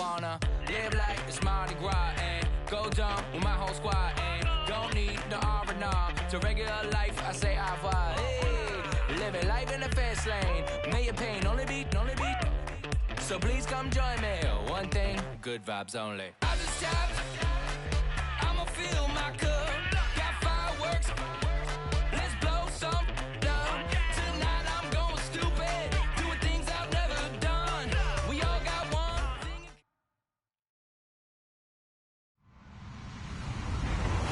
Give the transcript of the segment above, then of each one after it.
wanna live like it's Mardi Gras and go dumb with my whole squad and don't need the R&R to regular life. I say au revoir. Hey, living life in the fast lane, million pain, only beat. So please come join me. One thing, good vibes only. I just tapped. I'ma fill my cup. Got fireworks. Let's blow some dumb. Tonight I'm going stupid. Doing things I've never done. We all got one thing.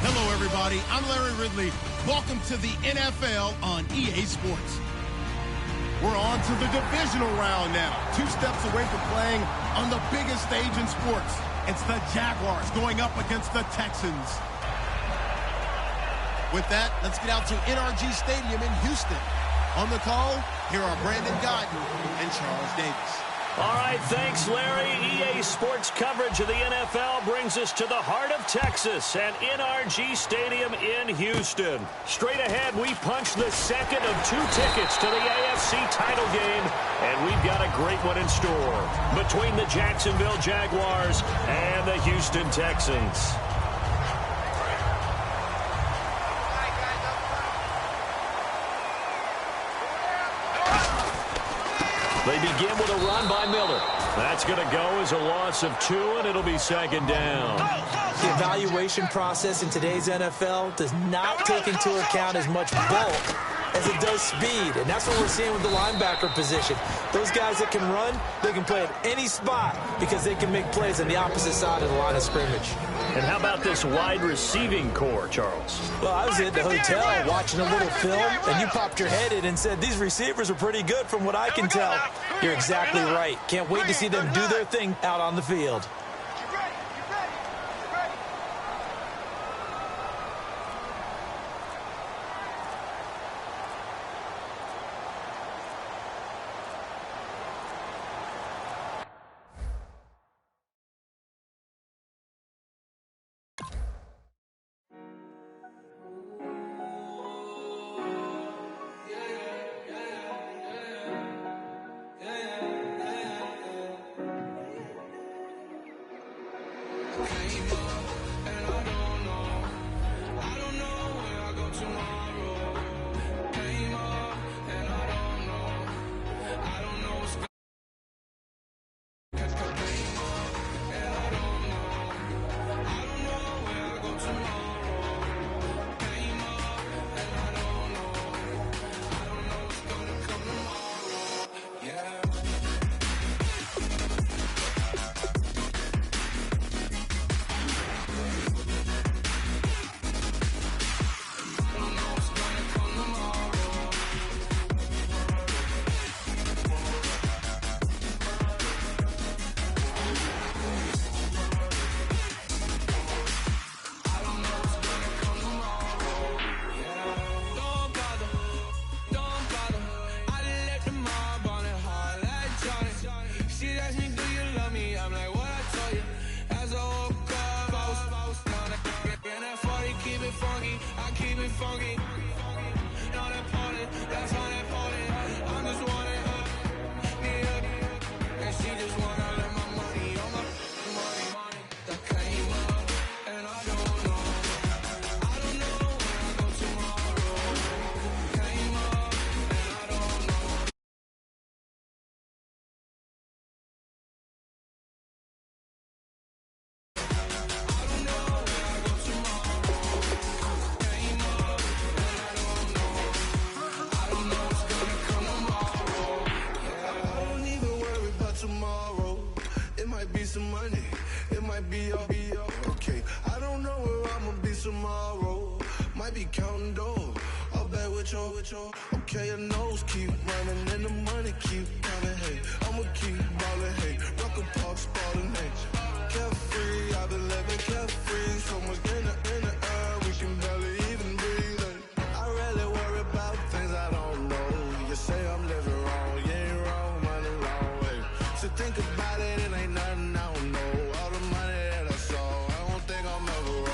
Hello, everybody. I'm Larry Ridley. Welcome to the NFL on EA Sports. We're on to the divisional round now. 2 steps away from playing on the biggest stage in sports. It's the Jaguars going up against the Texans. With that, let's get out to NRG Stadium in Houston. On the call, here are Brandon Guyton and Charles Davis. All right, thanks, Larry. EA Sports coverage of the NFL brings us to the heart of Texas and NRG Stadium in Houston. Straight ahead, we punch the second of 2 tickets to the AFC title game, and we've got a great one in store between the Jacksonville Jaguars and the Houston Texans. They begin with a run by Miller. That's going to go as a loss of 2, and it'll be second down. The evaluation process in today's NFL does not take into account as much bulk as it does speed, and that's what we're seeing with the linebacker position. Those guys that can run, they can play at any spot because they can make plays on the opposite side of the line of scrimmage. And how about this wide receiving core, Charles? Well, I was at the hotel watching a little film, and you popped your head in and said, these receivers are pretty good from what I can tell. You're exactly right. Can't wait to see them do their thing out on the field. Okay, your nose keep running and the money keep coming. Hey, I'ma keep ballin'. Hey, rock a park, spallin'. Hey, carefree, I've been living carefree. So much in the air, we can barely even breathe. Hey, I rarely worry about things I don't know. You say I'm living wrong, you ain't wrong, money long way. So think about it, it ain't nothing I don't know. All the money that I saw, I don't think I'm ever wrong.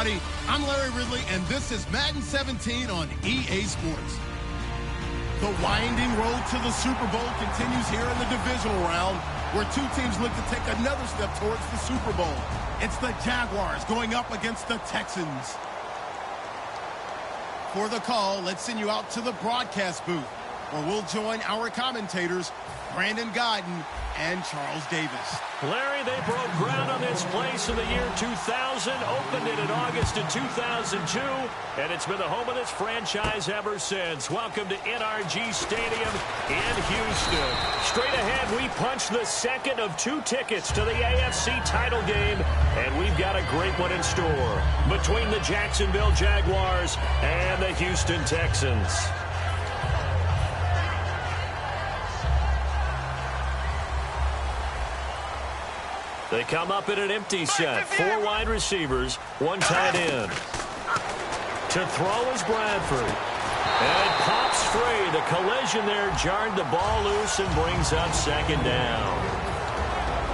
everybody. I'm Larry Ridley, and this is Madden 17 on EA Sports. The winding road to the Super Bowl continues here in the divisional round, where two teams look to take another step towards the Super Bowl. It's the Jaguars going up against the Texans. For the call, let's send you out to the broadcast booth, where we'll join our commentators, Brandon Godden and Charles Davis. Larry, they broke ground on this place in the year 2000, opened it in August of 2002, and it's been the home of this franchise ever since. Welcome to NRG Stadium in Houston. Straight ahead, we punch the second of two tickets to the AFC title game, and we've got a great one in store between the Jacksonville Jaguars and the Houston Texans. They come up in an empty set. Four wide receivers, one tight end. To throw is Bradford. And it pops free. The collision there jarred the ball loose and brings up second down.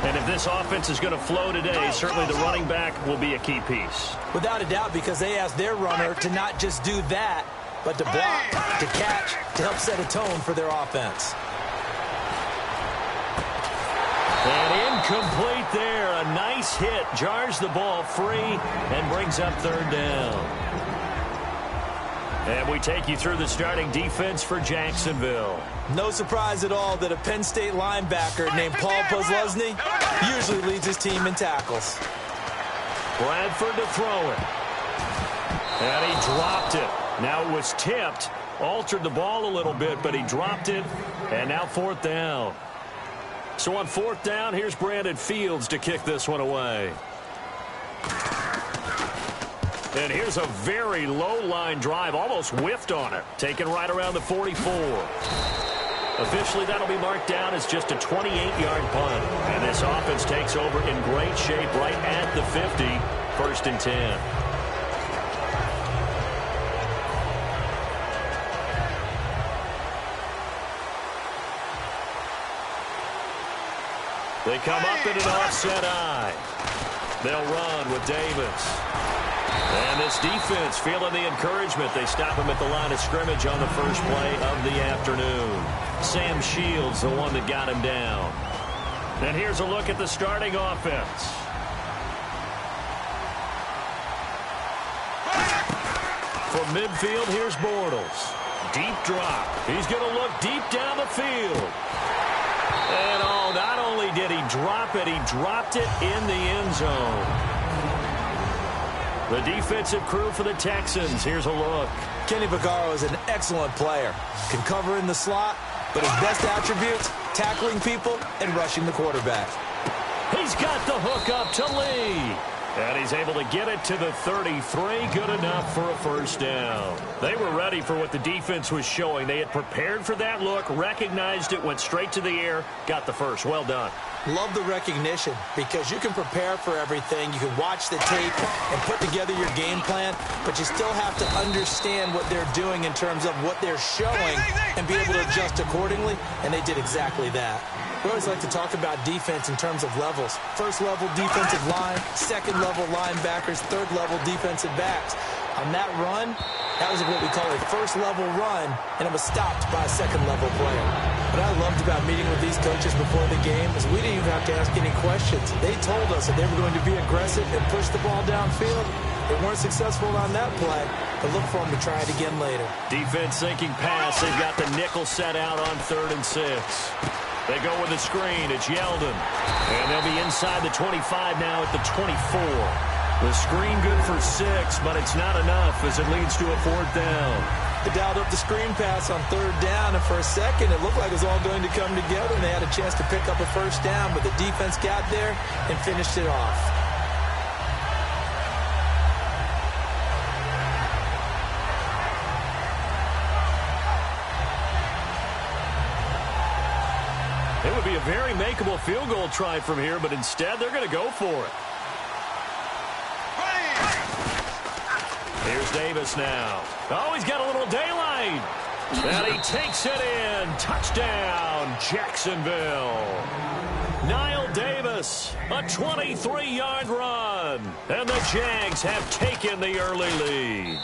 And if this offense is going to flow today, certainly the running back will be a key piece. Without a doubt, because they asked their runner to not just do that, but to block, to catch, to help set a tone for their offense. And incomplete there. A nice hit. Jars the ball free and brings up third down. And we take you through the starting defense for Jacksonville. No surprise at all that a Penn State linebacker named Paul Posluszny usually leads his team in tackles. Bradford to throw it. And he dropped it. Now it was tipped. Altered the ball a little bit, but he dropped it. And now fourth down. So on fourth down, here's Brandon Fields to kick this one away. And here's a very low line drive, almost whiffed on it. Taken right around the 44. Officially, that'll be marked down as just a 28-yard punt. And this offense takes over in great shape right at the 50, 1st and 10. They come up in an offset eye. They'll run with Davis. And this defense feeling the encouragement. They stop him at the line of scrimmage on the first play of the afternoon. Sam Shields, the one that got him down. And here's a look at the starting offense. From midfield, here's Bortles. Deep drop. He's going to look deep down the field. And oh, not only did he drop it, he dropped it in the end zone. The defensive crew for the Texans. Here's a look. Kenny Vaccaro is an excellent player. Can cover in the slot, but his best attributes, tackling people and rushing the quarterback. He's got the hook up to Lee. And he's able to get it to the 33. Good enough for a first down. They were ready for what the defense was showing. They had prepared for that look, recognized it, went straight to the air, got the first. Well done. Love the recognition because you can prepare for everything. You can watch the tape and put together your game plan, but you still have to understand what they're doing in terms of what they're showing and be able to adjust accordingly, and they did exactly that. We always like to talk about defense in terms of levels. First level defensive line, second level linebackers, third level defensive backs. On that run, that was what we call a first level run, and it was stopped by a second level player. What I loved about meeting with these coaches before the game is we didn't even have to ask any questions. They told us that they were going to be aggressive and push the ball downfield. They weren't successful on that play, but look for them to try it again later. Defense thinking pass. They've got the nickel set out on 3rd and 6. They go with a screen. It's Yeldon. And they'll be inside the 25 now at the 24. The screen good for 6, but it's not enough as it leads to a 4th down. They dialed up the screen pass on 3rd down, and for a second it looked like it was all going to come together, and they had a chance to pick up a first down, but the defense got there and finished it off. It would be a very makeable field goal try from here, but instead they're going to go for it. Here's Davis now. Oh, he's got a little daylight. And he takes it in. Touchdown, Jacksonville. Niall Davis this. A 23-yard run. And the Jags have taken the early lead.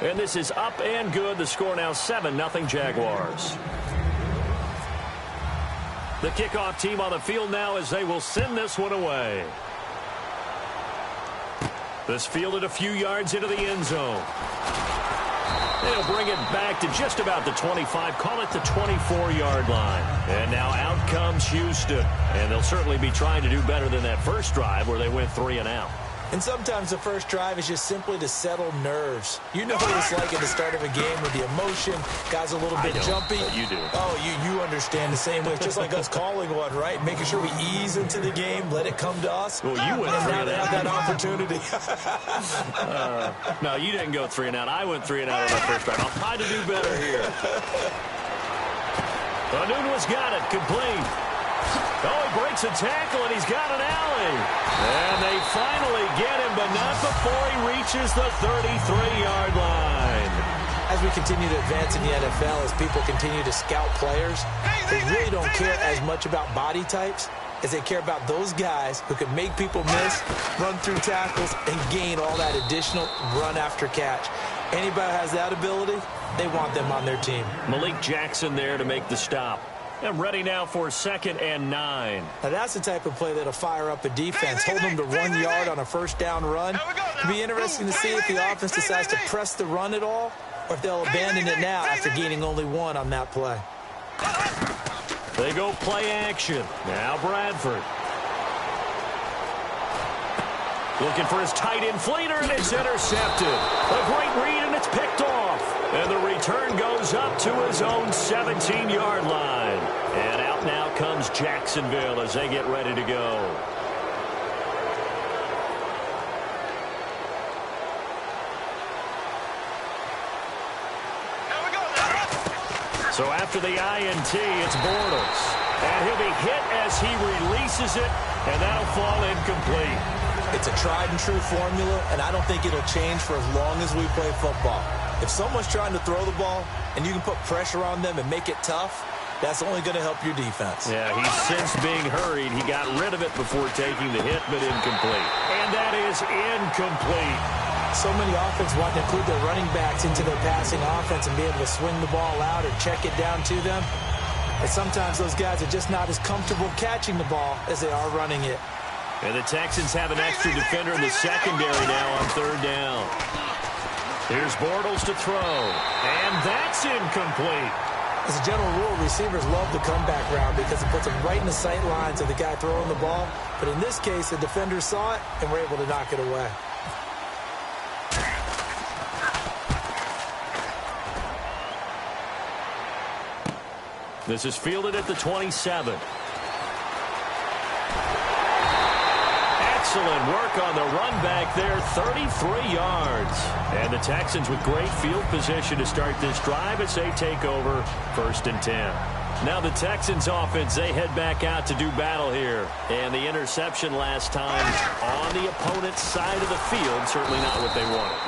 And this is up and good. The score now 7-0 Jaguars. The kickoff team on the field now as they will send this one away. This fielded a few yards into the end zone. They'll bring it back to just about the 25, call it the 24-yard line. And now out comes Houston. And they'll certainly be trying to do better than that first drive where they went 3 and out. And sometimes the first drive is just simply to settle nerves. You know what it's like at the start of a game with the emotion. Guys a little bit jumpy. But you do. Oh, you understand the same way. It's just like us calling one, right? Making sure we ease into the game, let it come to us. Well, you went and 3 now and they out. have that opportunity. No, you didn't go 3 and out. I went 3 and out on that first drive. I'll try to do better here. Anunwa's got it. Complete. Oh, he breaks a tackle, and he's got an alley. And they finally get him, but not before he reaches the 33-yard line. As we continue to advance in the NFL, as people continue to scout players, they really don't care as much about body types as they care about those guys who can make people miss, run through tackles, and gain all that additional run after catch. Anybody who has that ability, they want them on their team. Malik Jackson there to make the stop. And ready now for 2nd and 9. Now that's the type of play that'll fire up a defense. Hold them to 1 yard on a first down run. It'll be interesting to see if the offense decides to press the run at all or if they'll abandon it now after gaining only 1 on that play. They go play action. Now Bradford. Looking for his tight end Fleeter, and it's intercepted. A great read, and it's picked off. And the return goes up to his own 17-yard line. And out now comes Jacksonville as they get ready to go. So after the INT, it's Bortles. And he'll be hit as he releases it, and that'll fall incomplete. It's a tried-and-true formula, and I don't think it'll change for as long as we play football. If someone's trying to throw the ball and you can put pressure on them and make it tough, that's only going to help your defense. Yeah, he sensed being hurried. He got rid of it before taking the hit, but incomplete. And that is incomplete. So many offenses want to include their running backs into their passing offense and be able to swing the ball out or check it down to them. And sometimes those guys are just not as comfortable catching the ball as they are running it. And the Texans have an extra defender in the secondary now on 3rd down. Here's Bortles to throw. And that's incomplete. As a general rule, receivers love the comeback route because it puts them right in the sight lines of the guy throwing the ball. But in this case, the defender saw it and were able to knock it away. This is fielded at the 27. Excellent work on the run back there, 33 yards. And the Texans with great field position to start this drive as they take over 1st and 10. Now the Texans offense, they head back out to do battle here. And the interception last time on the opponent's side of the field, certainly not what they wanted.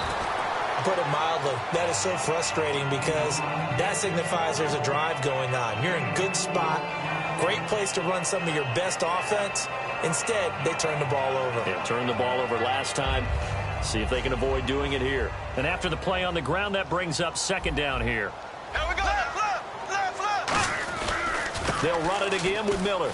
Put it mildly, that is so frustrating because that signifies there's a drive going on. You're in good spot, great place to run some of your best offense. Instead, they turn the ball over. Yeah, turned the ball over last time. See if they can avoid doing it here. And after the play on the ground, that brings up 2nd down here. Here we go. They'll run it again with Miller.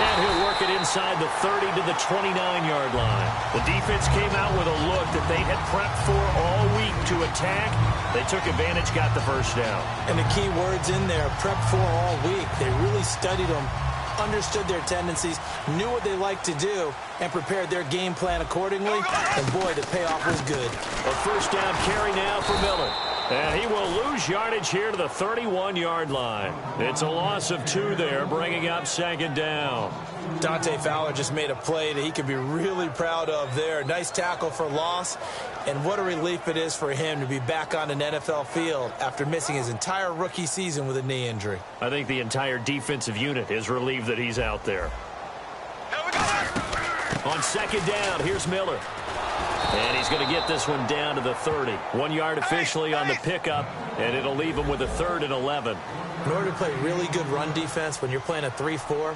And he'll work it inside the 30 to the 29-yard line. The defense came out with a look that they had prepped for all week to attack. They took advantage, got the first down. And the key words in there, prepped for all week. They really studied them, understood their tendencies, knew what they liked to do, and prepared their game plan accordingly. And boy, the payoff was good. A first down carry now for Miller. And he will lose yardage here to the 31-yard line. It's a loss of 2 there, bringing up 2nd down. Dante Fowler just made a play that he could be really proud of there. Nice tackle for loss. And what a relief it is for him to be back on an NFL field after missing his entire rookie season with a knee injury. I think the entire defensive unit is relieved that he's out there. On 2nd down, here's Miller. And he's going to get this one down to the 30. 1 yard officially on the pickup, and it'll leave him with a 3rd and 11. In order to play really good run defense when you're playing a 3-4,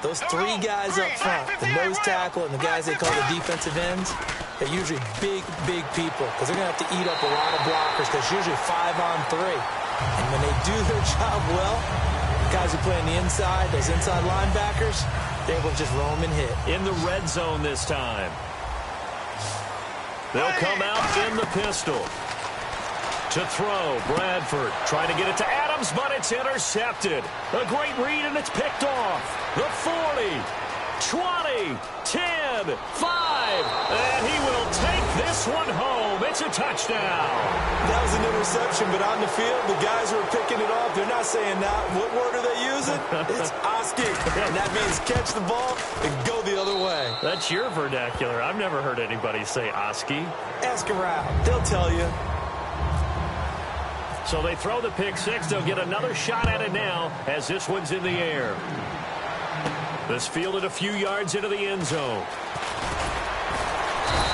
those three guys up front, the nose tackle and the guys they call the defensive ends, they're usually big people because they're going to have to eat up a lot of blockers because it's usually 5-on-3. And when they do their job well, the guys who play on the inside, those inside linebackers, they will just roam and hit. In the red zone this time. They'll come out in the pistol. To throw, Bradford trying to get it to Adams, but it's intercepted. A great read, and it's picked off. The 40, 20, 10, 5, and he will take this one home. It's a touchdown. That was an interception, but on the field, the guys who are picking it off, they're not saying that. What word are they using? It's Oski, and that means catch the ball and go the other way. That's your vernacular. I've never heard anybody say Oski. Ask around. They'll tell you. So they throw the pick six. They'll get another shot at it now as this one's in the air. This fielded a few yards into the end zone.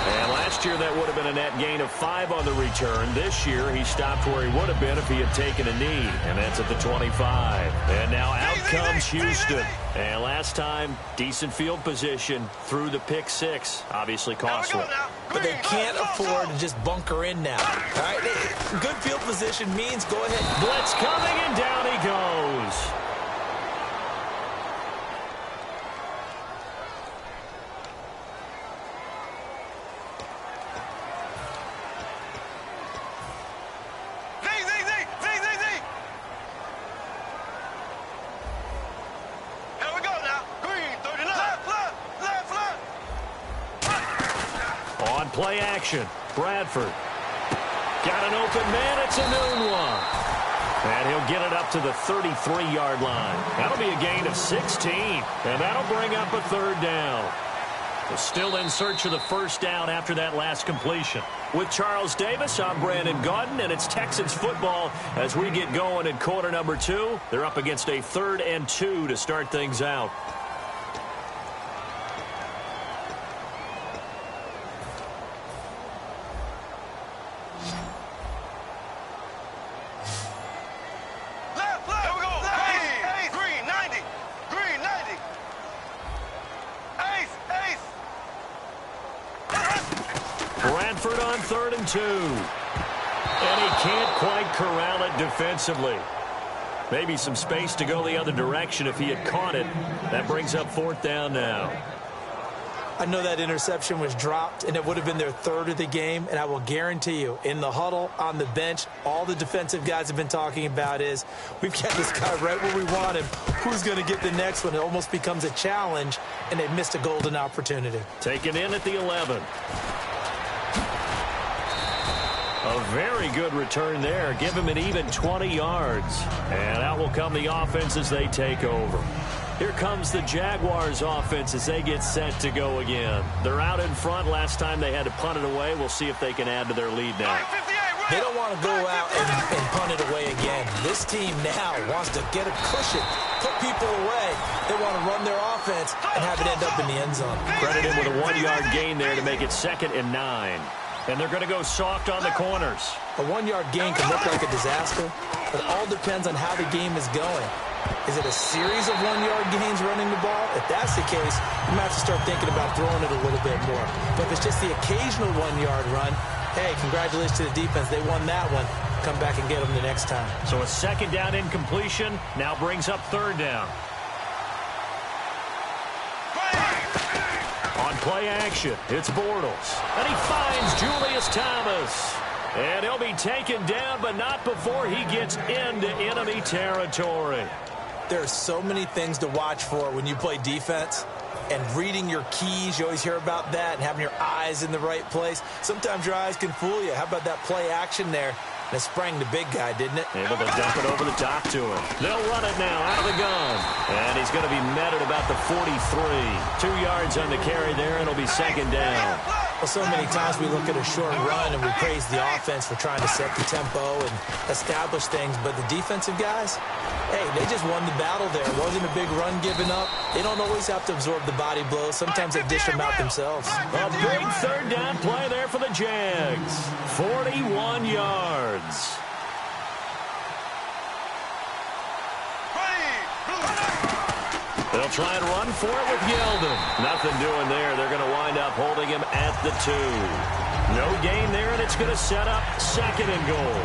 And last year that would have been a net gain of 5 on the return. This year he stopped where he would have been if he had taken a knee. And that's at the 25. And now out comes Houston. And last time, decent field position through the pick six. Obviously costly. But they can't afford to just bunker in now. All right? Good field position means go ahead. Blitz coming, and down he goes. Play action. Bradford. Got an open man. It's a noon one. And he'll get it up to the 33-yard line. That'll be a gain of 16. And that'll bring up a third down. They're still in search of the first down after that last completion. With Charles Davis, I'm Brandon Gaudin, and it's Texans football as we get going in quarter number 2. They're up against a 3rd and 2 to start things out. Bradford on 3rd and 2. And he can't quite corral it defensively. Maybe some space to go the other direction if he had caught it. That brings up 4th down now. I know that interception was dropped, and it would have been their 3rd of the game, and I will guarantee you, in the huddle, on the bench, all the defensive guys have been talking about is, we've got this guy right where we want him. Who's going to get the next one? It almost becomes a challenge, and they've missed a golden opportunity. Taken in at the 11. A very good return there. Give him an even 20 yards. And out will come the offense as they take over. Here comes the Jaguars offense as they get set to go again. They're out in front. Last time they had to punt it away. We'll see if they can add to their lead now. They don't want to go out and punt it away again. This team now wants to get a cushion, put people away. They want to run their offense and have it end up in the end zone. Credit him with a 1-yard gain there to make it 2nd and 9. And they're going to go soft on the corners. A 1-yard gain can look like a disaster, but it all depends on how the game is going. Is it a series of 1-yard gains running the ball? If that's the case, you might have to start thinking about throwing it a little bit more. But if it's just the occasional 1-yard run, hey, congratulations to the defense. They won that one. Come back and get them the next time. So a 2nd down incompletion now brings up 3rd down. On play action, it's Bortles. And he finds Julius Thomas. And he'll be taken down, but not before he gets into enemy territory. There are so many things to watch for when you play defense. And reading your keys, you always hear about that, and having your eyes in the right place. Sometimes your eyes can fool you. How about that play action there? And it sprang the big guy, didn't it? Able to dump it over the top to him. They'll run it now out of the gun. And he's going to be met at about the 43. 2 yards on the carry there, and it'll be 2nd down. Well, so many times we look at a short run and we praise the offense for trying to set the tempo and establish things. But the defensive guys, hey, they just won the battle there. It wasn't a big run given up. They don't always have to absorb the body blows. Sometimes they dish them out themselves. A big 3rd down play there for the Jags. 41 yards. They'll try and run for it with Yeldon. Nothing doing there. They're going to wind up holding him at the 2. No gain there, and it's going to set up 2nd and goal.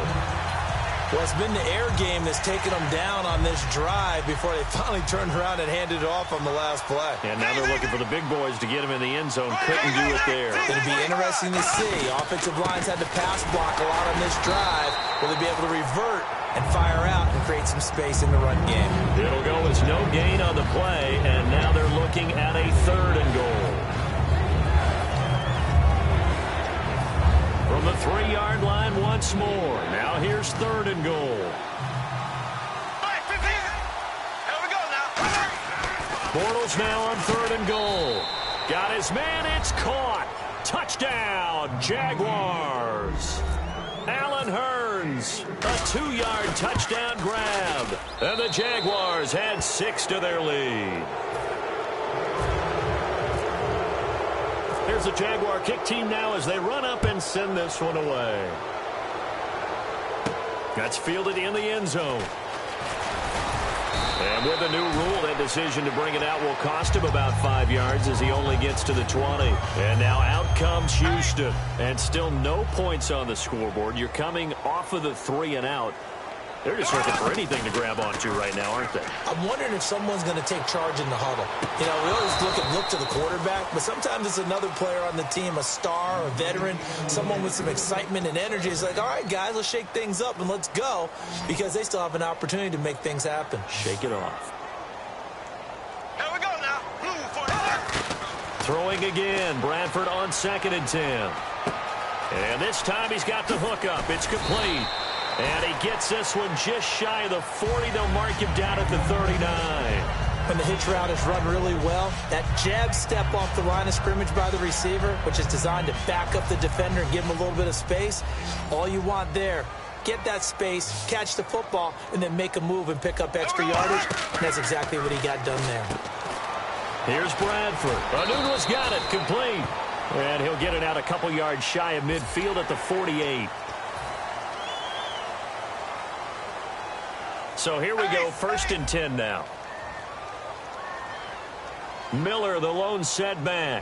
Well, it's been the air game that's taken them down on this drive before they finally turned around and handed it off on the last play. And now they're looking for the big boys to get him in the end zone. Couldn't do it there. It'll be interesting to see. Offensive lines had to pass block a lot on this drive. Will they be able to revert and fire out and create some space in the run game? It'll go as no gain on the play, and now they're looking at a 3rd and goal. From the 3-yard line once more. Now here's 3rd and goal. Here we go now. Bortles now on 3rd and goal. Got his man. It's caught. Touchdown, Jaguars. Allen Hurns, a 2-yard touchdown grab. And the Jaguars had 6 to their lead. Here's the Jaguar kick team now as they run up and send this one away. That's fielded in the end zone. And with a new rule, that decision to bring it out will cost him about 5 yards as he only gets to the 20. And now out comes Houston. And still no points on the scoreboard. You're coming off of the 3 and out. They're just looking for anything to grab onto right now, aren't they? I'm wondering if someone's going to take charge in the huddle. You know, we always look to the quarterback, but sometimes it's another player on the team, a star, a veteran, someone with some excitement and energy. It's like, all right, guys, let's shake things up and let's go, because they still have an opportunity to make things happen. Shake it off. Here we go now. Blue for it. Throwing again. Bradford on 2nd and 10. And this time he's got the hook up. It's complete. And he gets this one just shy of the 40. They'll mark him down at the 39. When the hitch route is run really well, that jab step off the line of scrimmage by the receiver, which is designed to back up the defender and give him a little bit of space, all you want there, get that space, catch the football, and then make a move and pick up extra yardage. And that's exactly what he got done there. Here's Bradford. Anuno's got it, complete. And he'll get it out a couple yards shy of midfield at the 48. So here we go, 1st and 10 now. Miller, the lone setback.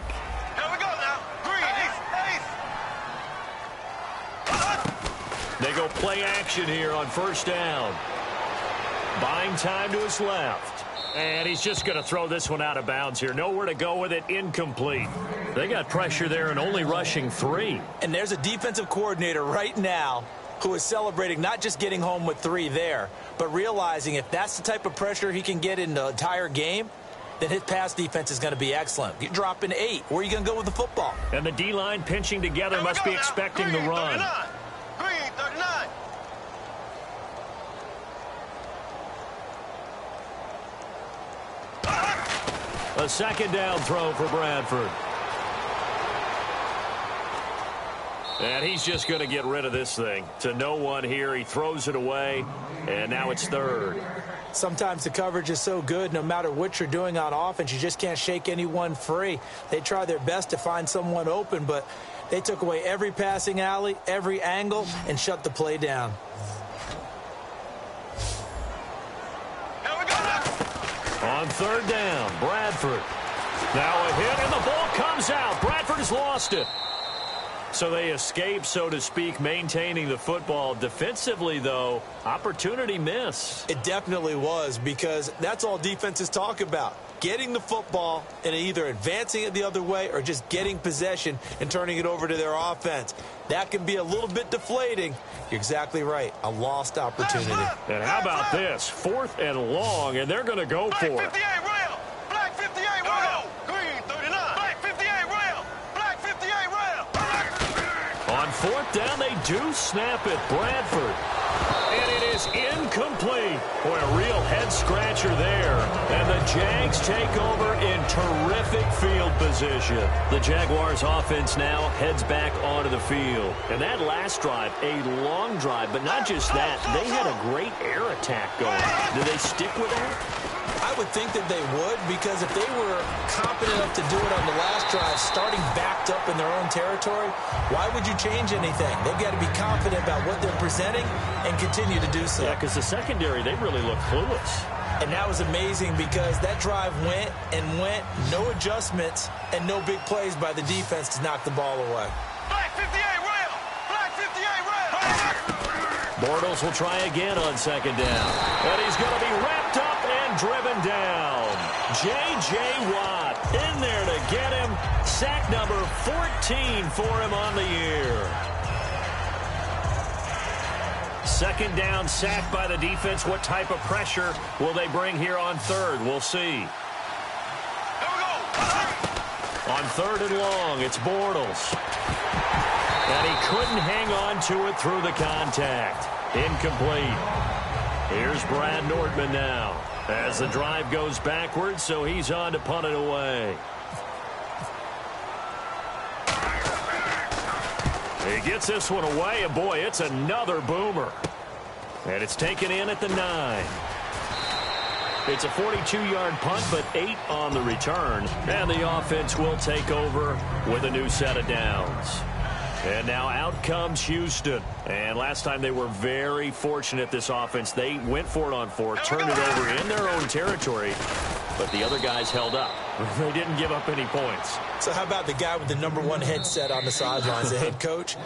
Here we go now. Green, ace. They go play action here on 1st down. Buying time to his left. And he's just going to throw this one out of bounds here. Nowhere to go with it, incomplete. They got pressure there and only rushing 3. And there's a defensive coordinator right now who is celebrating not just getting home with 3 there, but realizing if that's the type of pressure he can get in the entire game, then his pass defense is going to be excellent. You're dropping 8. Where are you going to go with the football? And the D-line pinching together must be expecting the run. 39. Green, 39. A 2nd down throw for Bradford. And he's just going to get rid of this thing. To no one here. He throws it away. And now it's 3rd. Sometimes the coverage is so good, no matter what you're doing on offense, you just can't shake anyone free. They try their best to find someone open, but they took away every passing alley, every angle, and shut the play down. On 3rd down, Bradford. Now a hit, and the ball comes out. Bradford has lost it. So they escape, so to speak, maintaining the football. Defensively, though, opportunity miss. It definitely was, because that's all defenses talk about. Getting the football and either advancing it the other way or just getting possession and turning it over to their offense. That can be a little bit deflating. You're exactly right. A lost opportunity. And how about this? 4th and long, and they're going to go for it. Black 58 rail. Black 58 rail. Green, 39. Black 58 rail. Black 58 rail. On 4th down, they do snap it. Bradford. And it is incomplete. Boy, a real head-scratcher there. And the Jags take over in terrific field position. The Jaguars' offense now heads back onto the field. And that last drive, a long drive, but not just that. They had a great air attack going. Do they stick with that? I would think that they would, because if they were competent enough to do it on the last drive, starting backed up in their own territory, why would you change anything? They've got to be confident about what they're presenting and continue to do so. Yeah, because the secondary, they really look clueless. And that was amazing because that drive went and went, no adjustments and no big plays by the defense to knock the ball away. Black 58 rail! Black 58 rail! Bortles will try again on second down. And he's going to be wrapped up and driven down. J.J. Watt in there to get him. Sack number 14 for him on the year. Second down sack by the defense. What type of pressure will they bring here on third? We'll see. Here we go! On third and long, it's Bortles. And he couldn't hang on to it through the contact. Incomplete. Here's Brad Nordman now as the drive goes backwards, so he's on to punt it away. He gets this one away, and boy, it's another boomer. And it's taken in at the 9. It's a 42-yard punt, but 8 on the return. And the offense will take over with a new set of downs. And now out comes Houston. And last time they were very fortunate, this offense. They went for it on 4, turned it over in their own territory, but the other guys held up. They didn't give up any points. So how about the guy with the #1 headset on the sidelines, the head coach?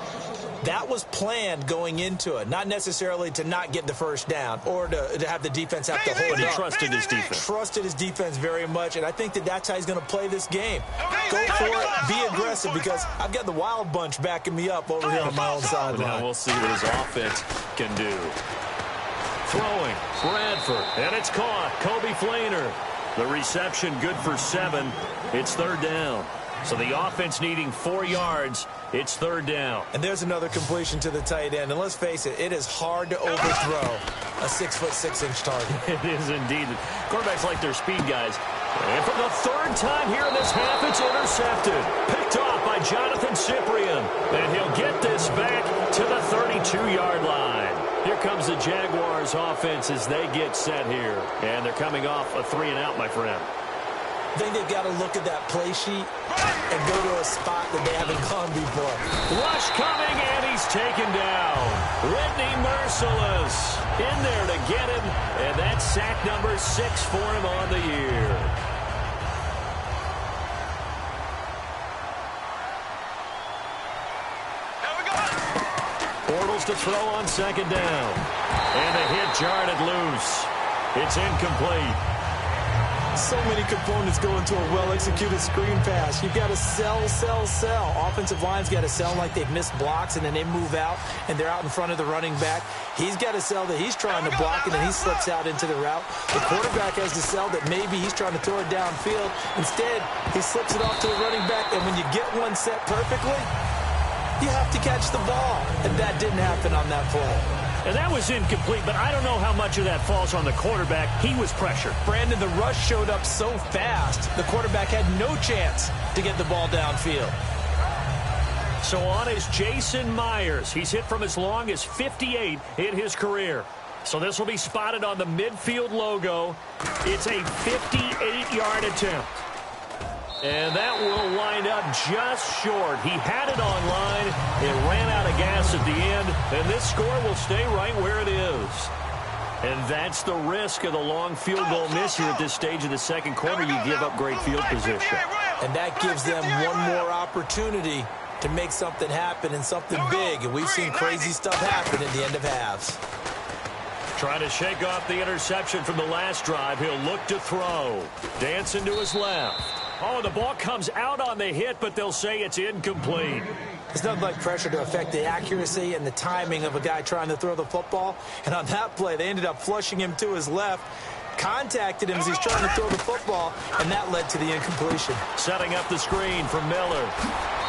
That was planned going into it, not necessarily to not get the first down or to have the defense have to hold But he up. trusted his defense. Trusted his defense very much, and I think that's how he's going to play this game. Go for it, be aggressive, because I've got the wild bunch backing me up over here on my own sideline. Now we'll see what his offense can do. Throwing, Bradford, and it's caught. Kobe Flainer. The reception good for 7. It's third down. So the offense needing 4 yards. It's third down. And there's another completion to the tight end. And let's face it, it is hard to overthrow a 6'6" target. It is indeed. Quarterbacks like their speed guys. And for the third time here in this half, it's intercepted. Picked off by Jonathan Cyprien. And he'll get this back to the 32-yard line. Here comes the Jaguars offense as they get set here. And they're coming off a 3-and-out, my friend. I think they've got to look at that play sheet and go to a spot that they haven't gone before. Rush coming, and he's taken down. Whitney Merciless in there to get him, and that's sack number 6 for him on the year. Bortles to throw on second down. And the hit jarred it loose. It's incomplete. So many components go into a well-executed screen pass. You've got to sell. Offensive line's got to sell like they've missed blocks, and then they move out, and they're out in front of the running back. He's got to sell that he's trying to block, and then he slips out into the route. The quarterback has to sell that maybe he's trying to throw it downfield. Instead, he slips it off to the running back, and when you get one set perfectly, you have to catch the ball. And that didn't happen on that play. And that was incomplete, but I don't know how much of that falls on the quarterback. He was pressured. Brandon, the rush showed up so fast, the quarterback had no chance to get the ball downfield. So on is Jason Myers. He's hit from as long as 58 in his career. So this will be spotted on the midfield logo. It's a 58-yard attempt. And that will wind up just short. He had it on line. It ran out of gas at the end. And this score will stay right where it is. And that's the risk of the long field goal miss here at this stage of the second quarter. You give up great field position. And that gives them one more opportunity to make something happen and something big. And we've seen crazy stuff happen at the end of halves. Trying to shake off the interception from the last drive. He'll look to throw. Dancing to his left. Oh, the ball comes out on the hit, but they'll say it's incomplete. There's nothing like pressure to affect the accuracy and the timing of a guy trying to throw the football. And on that play, they ended up flushing him to his left, contacted him as he's trying to throw the football, and that led to the incompletion. Setting up the screen for Miller.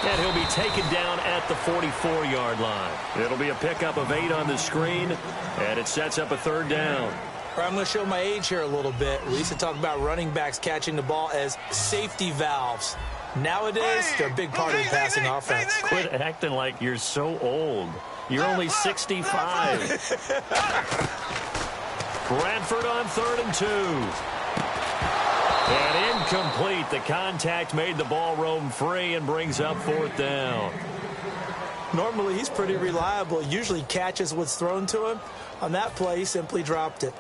And he'll be taken down at the 44-yard line. It'll be a pickup of 8 on the screen, and it sets up a third down. I'm going to show my age here a little bit. We used to talk about running backs catching the ball as safety valves. Nowadays, they're a big part of the passing offense. Quit acting like you're so old. You're only 65. Bradford on 3rd and 2. And incomplete. The contact made the ball roam free and brings up 4th down. Normally, he's pretty reliable. Usually catches what's thrown to him. On that play, he simply dropped it.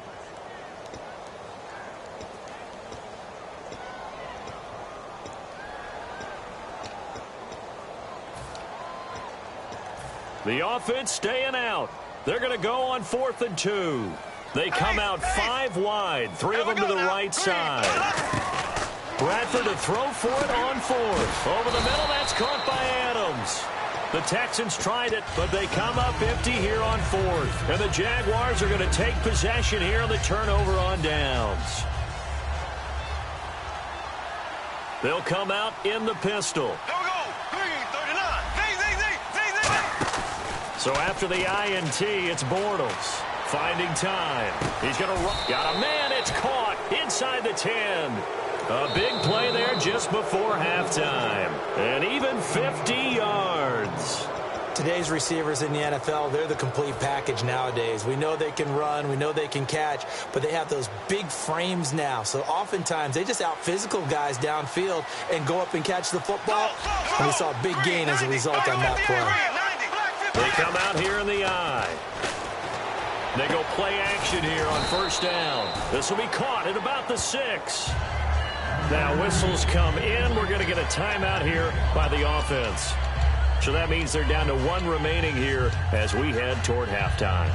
The offense staying out. They're going to go on 4th and 2. They come out 5 wide, 3 of them to the right side. Bradford to throw for it on 4th. Over the middle, that's caught by Adams. The Texans tried it, but they come up empty here on 4th. And the Jaguars are going to take possession here on the turnover on downs. They'll come out in the pistol. So after the INT, it's Bortles finding time. He's going to run. Got a man. It's caught inside the 10. A big play there just before halftime. And even 50 yards. Today's receivers in the NFL, they're the complete package nowadays. We know they can run, we know they can catch, but they have those big frames now. So oftentimes they just out-physical guys downfield and go up and catch the football. And we saw a big gain as a result on that play. They come out here in the eye. They go play action here on 1st down. This will be caught at about the 6. Now whistles come in. We're going to get a timeout here by the offense. So that means they're down to 1 remaining here as we head toward halftime.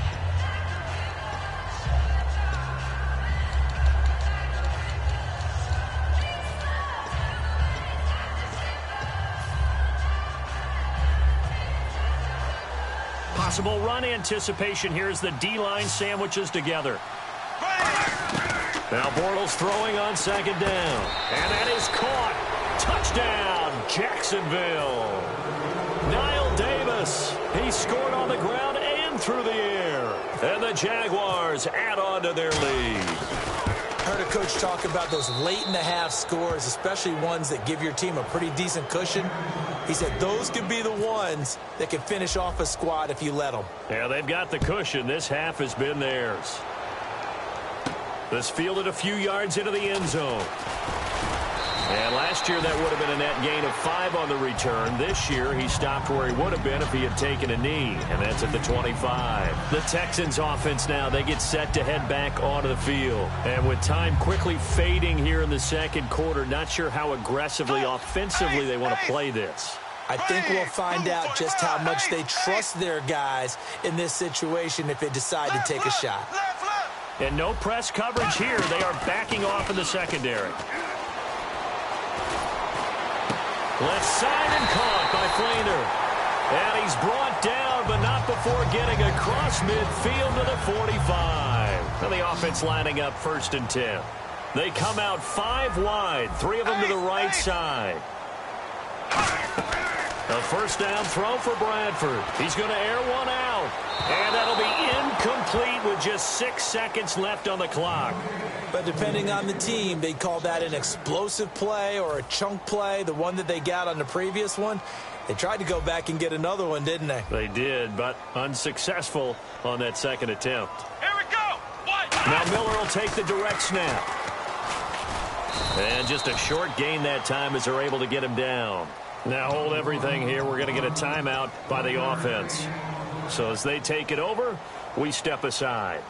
Possible run anticipation here as the D-line sandwiches together. Now Bortles throwing on 2nd down. And that is caught. Touchdown, Jacksonville. Niall Davis, he scored on the ground and through the air. And the Jaguars add on to their lead. Heard a coach talk about those late-in-the-half scores, especially ones that give your team a pretty decent cushion. He said those could be the ones that can finish off a squad if you let them. Yeah, they've got the cushion. This half has been theirs. This fielded a few yards into the end zone. And last year that would have been a net gain of 5 on the return. This year he stopped where he would have been if he had taken a knee, and that's at the 25. The Texans offense now, they get set to head back onto the field. And with time quickly fading here in the 2nd quarter, not sure how aggressively, offensively they want to play this. I think we'll find out just how much they trust their guys in this situation if they decide to take a shot. And no press coverage here. They are backing off in the secondary. Left side and caught by Flainer. And he's brought down, but not before getting across midfield to the 45. And the offense lining up 1st and 10. They come out 5 wide, 3 of them to the right side. A 1st down throw for Bradford. He's going to air one out. And that'll be incomplete with just 6 seconds left on the clock. But depending on the team, they call that an explosive play or a chunk play, the one that they got on the previous one. They tried to go back and get another one, didn't they? They did, but unsuccessful on that 2nd attempt. Here we go. Now Miller will take the direct snap. And just a short gain that time as they're able to get him down. Now hold everything here. We're going to get a timeout by the offense. So as they take it over, we step aside.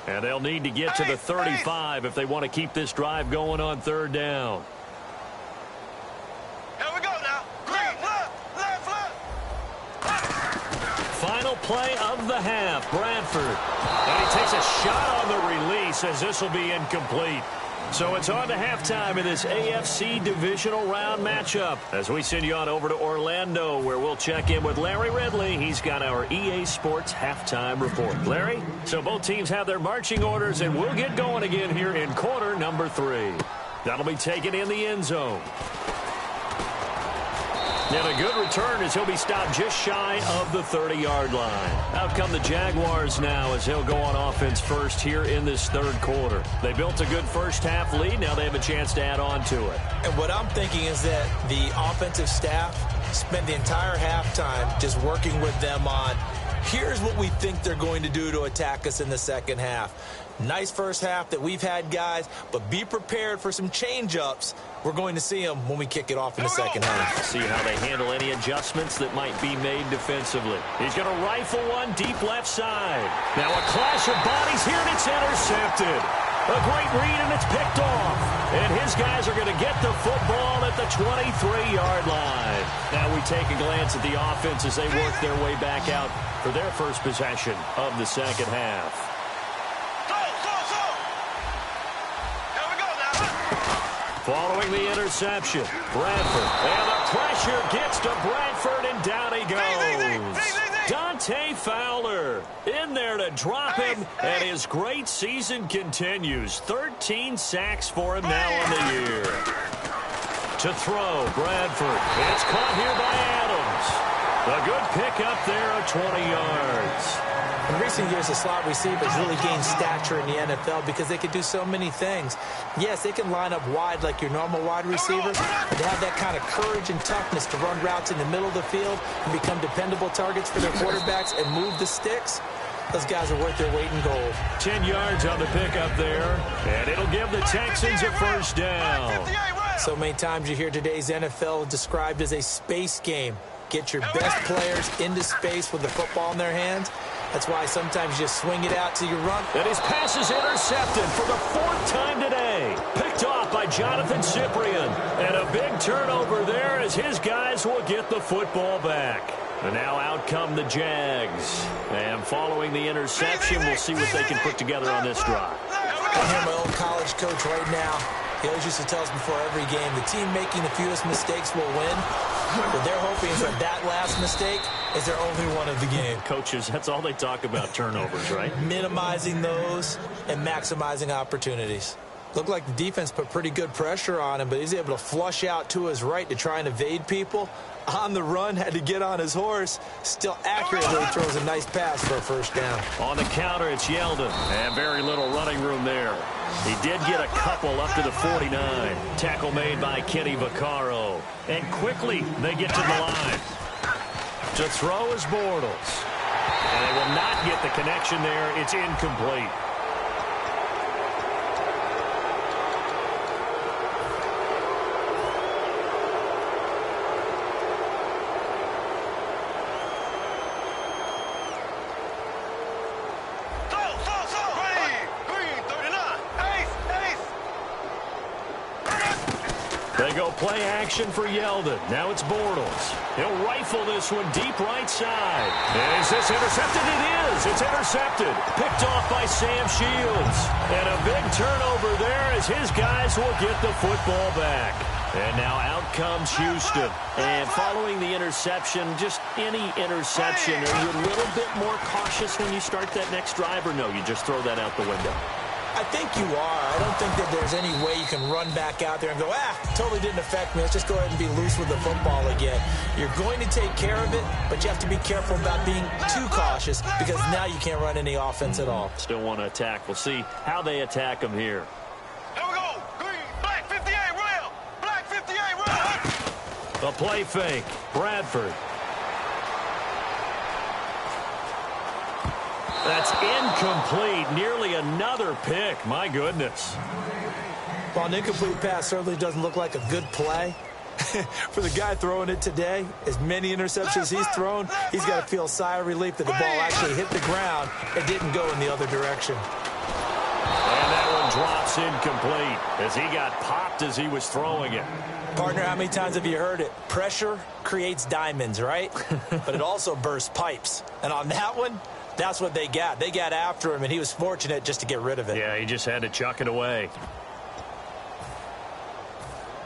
And they'll need to get to the 35 if they want to keep this drive going on 3rd down. Here we go now. Left. Final play of the half, Bradford. And he takes a shot on the release as this will be incomplete. So it's on to halftime in this AFC divisional round matchup as we send you on over to Orlando where we'll check in with Larry Ridley. He's got our EA Sports halftime report. Larry, so both teams have their marching orders and we'll get going again here in quarter number 3. That'll be taken in the end zone. And a good return as he'll be stopped just shy of the 30-yard line. Out come the Jaguars now as he'll go on offense first here in this 3rd quarter. They built a good first half lead. Now they have a chance to add on to it. And what I'm thinking is that the offensive staff spent the entire halftime just working with them on Here's what we think they're going to do to attack us in the second half. Nice first half that we've had, guys, but be prepared for some change-ups. We're going to see them when we kick it off in the second half. See how they handle any adjustments that might be made defensively. He's going to rifle one deep left side. Now a clash of bodies here, and it's intercepted. A great read, and it's picked off. And his guys are going to get the football at the 23-yard line. Now we take a glance at the offense as they work their way back out for their first possession of the second half. Following the interception, Bradford, and the pressure gets to Bradford, and down he goes. Dante Fowler in there to drop him, and his great season continues. 13 sacks for him now on the year. To throw, Bradford. It's caught here by Adams. A good pickup there of 20 yards. In recent years, the slot receivers really gained stature in the NFL because they can do so many things. Yes, they can line up wide like your normal wide receiver, but they have that kind of courage and toughness to run routes in the middle of the field and become dependable targets for their quarterbacks and move the sticks. Those guys are worth their weight in gold. 10 yards on the pickup there, and it'll give the Texans a first down. So many times you hear today's NFL described as a space game. Get your best players into space with the football in their hands. That's why sometimes you just swing it out till you run. And his pass is intercepted for the 4th time today. Picked off by Jonathan Cyprien. And a big turnover there as his guys will get the football back. And now out come the Jags. And following the interception, we'll see what they can put together on this drive. I hear my old college coach right now. He always used to tell us before every game, the team making the fewest mistakes will win. But they're hoping that last mistake is their only one of the game. Coaches, that's all they talk about, turnovers, right? Minimizing those and maximizing opportunities. Looked like the defense put pretty good pressure on him, but he's able to flush out to his right to try and evade people. On the run, had to get on his horse. Still accurately throws a nice pass for a first down. On the counter, it's Yeldon. And very little running room there. He did get a couple up to the 49. Tackle made by Kenny Vaccaro. And quickly, they get to the line. To throw is Bortles. And they will not get the connection there. It's incomplete. They go play action for Yeldon. Now it's Bortles. He'll rifle this one deep right side. Is this intercepted? It is. It's intercepted. Picked off by Sam Shields. And a big turnover there as his guys will get the football back. And now out comes Houston. And following the interception, just any interception, are you a little bit more cautious when you start that next drive, or no, you just throw that out the window? I think you are. I don't think that there's any way you can run back out there and go, totally didn't affect me. Let's just go ahead and be loose with the football again. You're going to take care of it, but you have to be careful about being too cautious because now you can't run any offense at all. Still want to attack. We'll see how they attack them here. Here we go. Green, black 58 rail. Black 58 rail. A play fake. Bradford. That's incomplete. Nearly another pick. My goodness. Well, an incomplete pass certainly doesn't look like a good play. For the guy throwing it today, as many interceptions he's thrown, he's got to feel a sigh of relief that the ball actually hit the ground and didn't go in the other direction. And that one drops incomplete as he got popped as he was throwing it. Partner, how many times have you heard it? Pressure creates diamonds, right? But it also bursts pipes. And on that one, that's what they got. They got after him, and he was fortunate just to get rid of it. Yeah, he just had to chuck it away.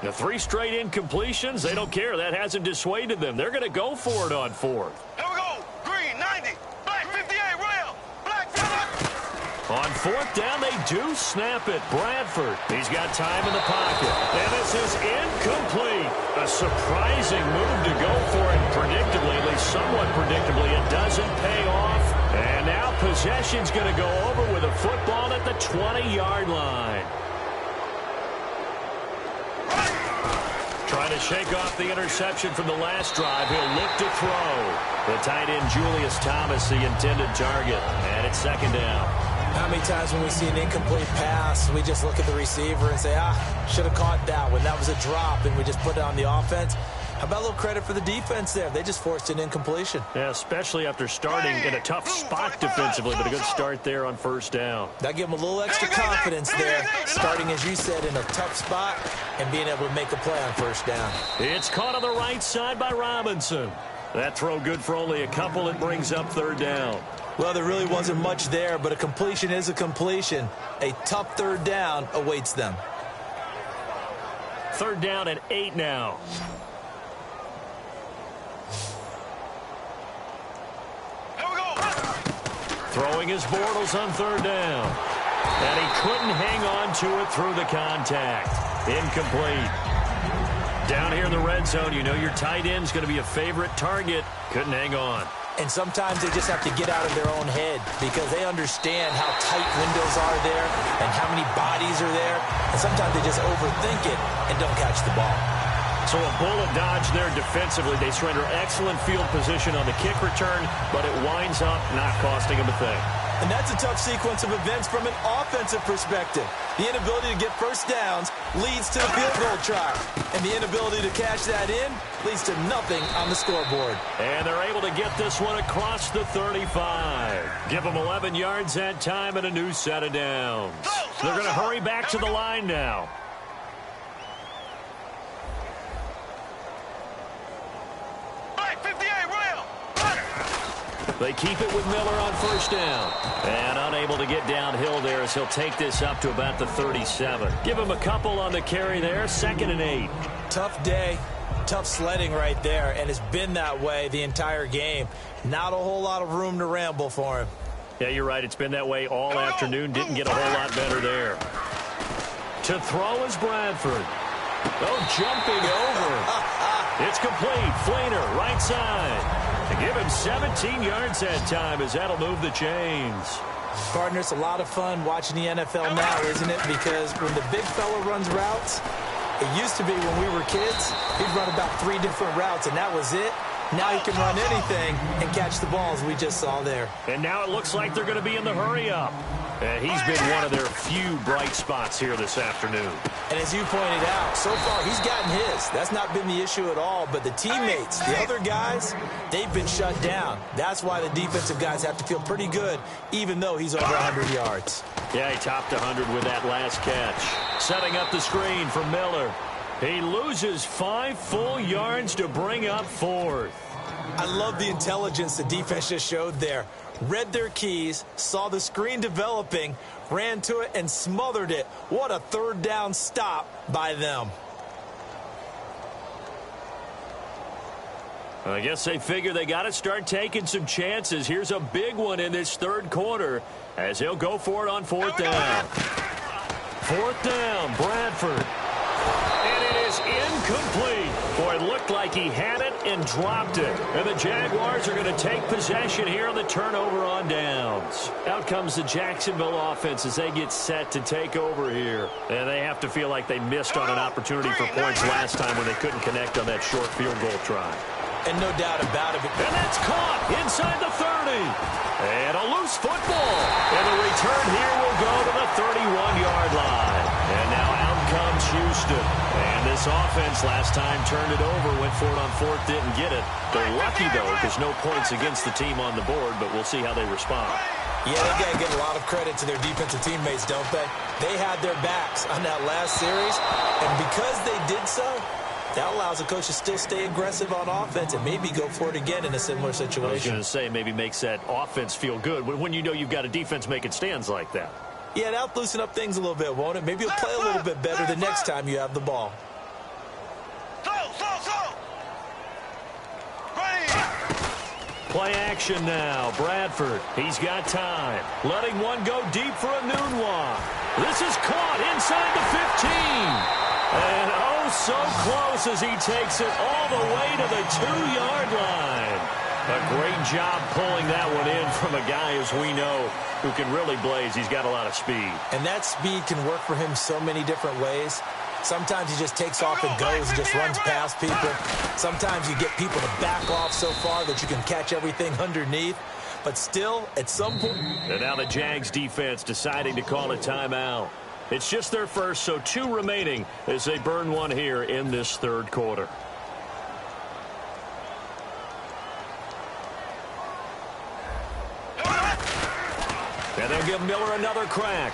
The 3 straight incompletions, they don't care. That hasn't dissuaded them. They're going to go for it on 4th. Here we go. Green, 90. Black 58 rail. Black 58. On 4th down, they do snap it. Bradford, he's got time in the pocket. And this is incomplete. A surprising move to go for it predictably, at least somewhat predictably. It doesn't pay off. And now possession's going to go over with a football at the 20-yard line. Trying to shake off the interception from the last drive. He'll look to throw. The tight end, Julius Thomas, the intended target. And it's second down. How many times when we see an incomplete pass, we just look at the receiver and say, should have caught that one. That was a drop, and we just put it on the offense. How about a little credit for the defense there? They just forced an incompletion. Yeah, especially after starting in a tough spot defensively, but a good start there on first down. That gave them a little extra confidence there, starting, as you said, in a tough spot and being able to make a play on first down. It's caught on the right side by Robinson. That throw good for only a couple. It brings up third down. Well, there really wasn't much there, but a completion is a completion. A tough third down awaits them. Third down and 8 now. Throwing his Bortles on third down. And he couldn't hang on to it through the contact. Incomplete. Down here in the red zone, you know your tight end's going to be a favorite target. Couldn't hang on. And sometimes they just have to get out of their own head because they understand how tight windows are there and how many bodies are there. And sometimes they just overthink it and don't catch the ball. So a bullet dodge there defensively. They surrender excellent field position on the kick return, but it winds up not costing them a thing. And that's a tough sequence of events from an offensive perspective. The inability to get first downs leads to the field goal try. And the inability to cash that in leads to nothing on the scoreboard. And they're able to get this one across the 35. Give them 11 yards that time and a new set of downs. They're going to hurry back to the line now. They keep it with Miller on first down. And unable to get downhill there as he'll take this up to about the 37. Give him a couple on the carry there. 2nd and 8. Tough day. Tough sledding right there. And it's been that way the entire game. Not a whole lot of room to ramble for him. Yeah, you're right. It's been that way all afternoon. Didn't get a whole lot better there. To throw is Bradford. Oh, jumping over. It's complete. Fleener, right side. To give him 17 yards that time as that'll move the chains. Partner, it's a lot of fun watching the NFL now, isn't it? Because when the big fella runs routes, it used to be when we were kids, he'd run about 3 different routes, and that was it. Now he can run anything and catch the balls we just saw there. And now it looks like they're going to be in the hurry-up. He's been one of their few bright spots here this afternoon. And as you pointed out, so far he's gotten his. That's not been the issue at all. But the teammates, the other guys, they've been shut down. That's why the defensive guys have to feel pretty good, even though he's over 100 yards. Yeah, he topped 100 with that last catch. Setting up the screen for Miller. He loses 5 full yards to bring up 4th. I love the intelligence the defense just showed there. Read their keys, saw the screen developing, ran to it, and smothered it. What a third down stop by them. I guess they figure they got to start taking some chances. Here's a big one in this third quarter as he'll go for it on 4th down. 4th down, Bradford. And it is incomplete. Boy, it looked like he had it and dropped it. And the Jaguars are going to take possession here on the turnover on downs. Out comes the Jacksonville offense as they get set to take over here. And they have to feel like they missed on an opportunity for points last time when they couldn't connect on that short field goal try. And no doubt about it. And that's caught inside the 30. And a loose football. And the return here will go to the 31-yard line. And now out comes Houston. And this offense last time turned it over, went for it on 4th, didn't get it. They're lucky, though, because no points against the team on the board, but we'll see how they respond. Yeah, they got to give a lot of credit to their defensive teammates, don't they? They had their backs on that last series, and because they did so, that allows the coach to still stay aggressive on offense and maybe go for it again in a similar situation. I was going to say, maybe makes that offense feel good when you know you've got a defense making stands like that. Yeah, that'll loosen up things a little bit, won't it? Maybe you'll play a little bit better the next time you have the ball. Play action now. Bradford, he's got time. Letting one go deep for a noon walk. This is caught inside the 15. And oh, so close as he takes it all the way to the 2-yard line. A great job pulling that one in from a guy, as we know, who can really blaze. He's got a lot of speed. And that speed can work for him so many different ways. Sometimes he just takes off and goes and just runs past people. Sometimes you get people to back off so far that you can catch everything underneath. But still, at some point... And now the Jags defense deciding to call a timeout. It's just their first, so 2 remaining as they burn one here in this third quarter. And they'll give Miller another crack.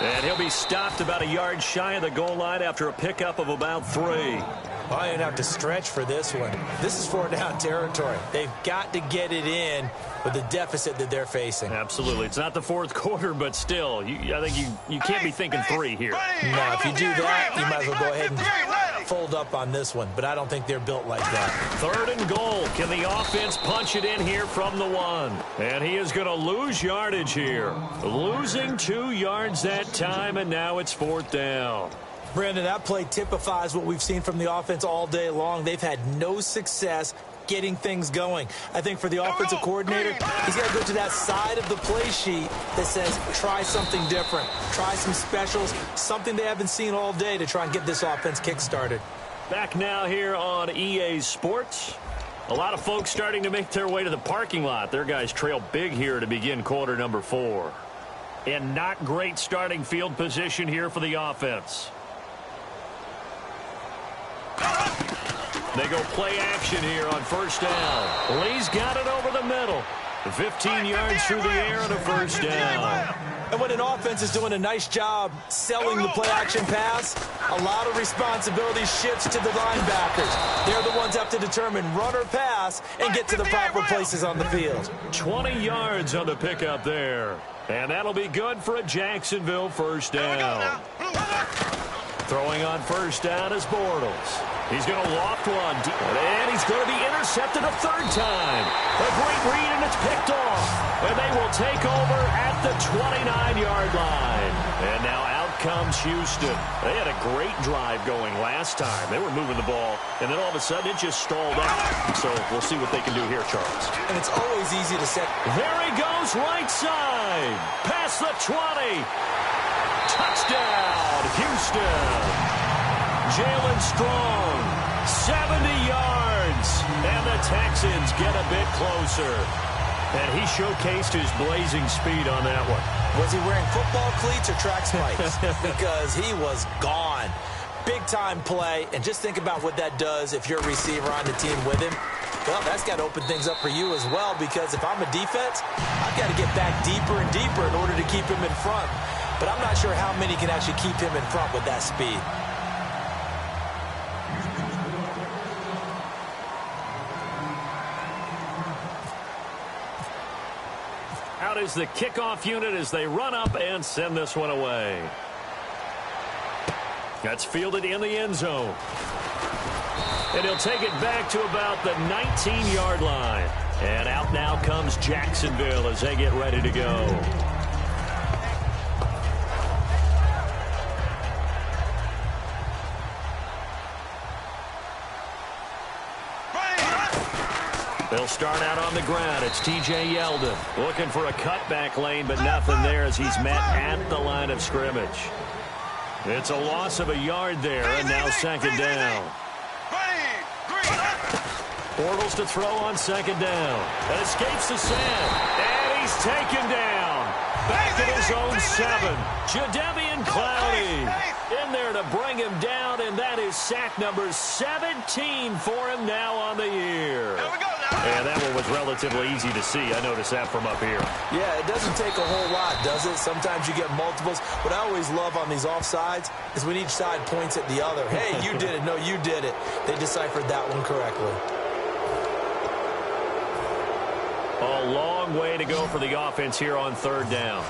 And he'll be stopped about a yard shy of the goal line after a pickup of about 3. Well, I didn't have to stretch for this one. This is 4-down territory. They've got to get it in with the deficit that they're facing. Absolutely. It's not the fourth quarter, but still, I think you can't be thinking 3 here. No, if you do that, you might as well go ahead and fold up on this one. But I don't think they're built like that. 3rd and goal. Can the offense punch it in here from the 1? And he is going to lose yardage here. Losing 2 yards that time, and now it's 4th down. Brandon, that play typifies what we've seen from the offense all day long. They've had no success getting things going. I think for the offensive coordinator, he's got to go to that side of the play sheet that says try something different, try some specials, something they haven't seen all day to try and get this offense kick-started. Back now here on EA Sports. A lot of folks starting to make their way to the parking lot. Their guys trail big here to begin quarter number 4. And not great starting field position here for the offense. They go play action here on 1st down. Lee's got it over the middle. 15 yards through the air on a 1st down. And when an offense is doing a nice job selling the play action pass, a lot of responsibility shifts to the linebackers. They're the ones that have to determine run or pass and get to the proper places on the field. 20 yards on the pickup there. And that'll be good for a Jacksonville 1st down. Throwing on 1st down is Bortles. He's going to loft one. And he's going to be intercepted a 3rd time. A great read, and it's picked off. And they will take over at the 29-yard line. And now out comes Houston. They had a great drive going last time. They were moving the ball, and then all of a sudden it just stalled out. So we'll see what they can do here, Charles. And it's always easy to set. There he goes, right side. Past the 20. Touchdown, Houston. Jalen Strong, 70 yards. And the Texans get a bit closer. And he showcased his blazing speed on that one. Was he wearing football cleats or track spikes? Because he was gone. Big-time play. And just think about what that does if you're a receiver on the team with him. Well, that's got to open things up for you as well, because if I'm a defense, I've got to get back deeper and deeper in order to keep him in front. But I'm not sure how many can actually keep him in front with that speed. Out is the kickoff unit as they run up and send this one away. That's fielded in the end zone. And he'll take it back to about the 19-yard line. And out now comes Jacksonville as they get ready to go. They'll start out on the ground. It's T.J. Yeldon looking for a cutback lane, but nothing there as he's met at the line of scrimmage. It's a loss of a yard there, and now 2nd down. Bortles to throw on 2nd down. And escapes the sand. And he's taken down. Back at his own 7. Jadeveon Clowney in there to bring him down, and that is sack number 17 for him now on the year. And that one was relatively easy to see. I noticed that from up here. Yeah, it doesn't take a whole lot, does it? Sometimes you get multiples. What I always love on these offsides is when each side points at the other. Hey, you did it. No, you did it. They deciphered that one correctly. A long way to go for the offense here on 3rd down.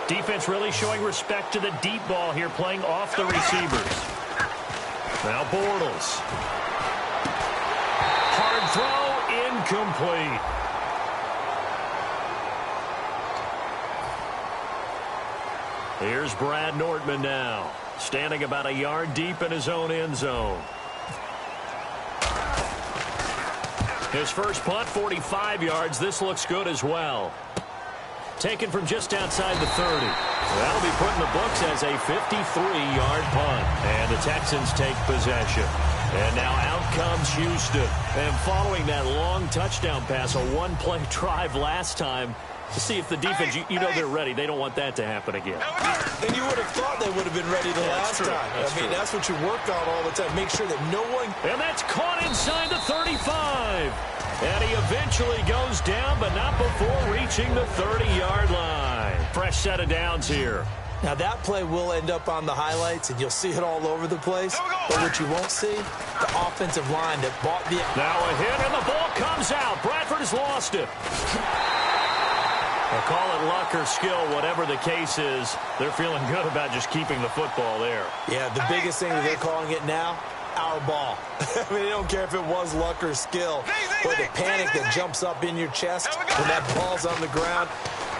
Defense really showing respect to the deep ball here, playing off the receivers. Now Bortles. Hard throw, incomplete. Here's Brad Nordman now, standing about a yard deep in his own end zone. His first punt, 45 yards. This looks good as well. taken from just outside the 30. That'll be put in the books as a 53-yard punt. And the Texans take possession. And now out comes Houston. And following that long touchdown pass, a one-play drive last time, to see if the defense, you know they're ready. They don't want that to happen again. And you would have thought they would have been ready the last time. I mean, that's what you work on all the time. Make sure that no one... And that's caught inside the 35. And he eventually goes down, but not before reaching the 30-yard line. Fresh set of downs here. Now, that play will end up on the highlights, and you'll see it all over the place. But what you won't see, the offensive line that bought the... Now a hit, and the ball comes out. Bradford has lost it. They'll call it luck or skill, whatever the case is. They're feeling good about just keeping the football there. Yeah, the biggest thing that they're calling it now, our ball. I mean, they don't care if it was luck or skill, or the panic that jumps up in your chest when that ball's on the ground.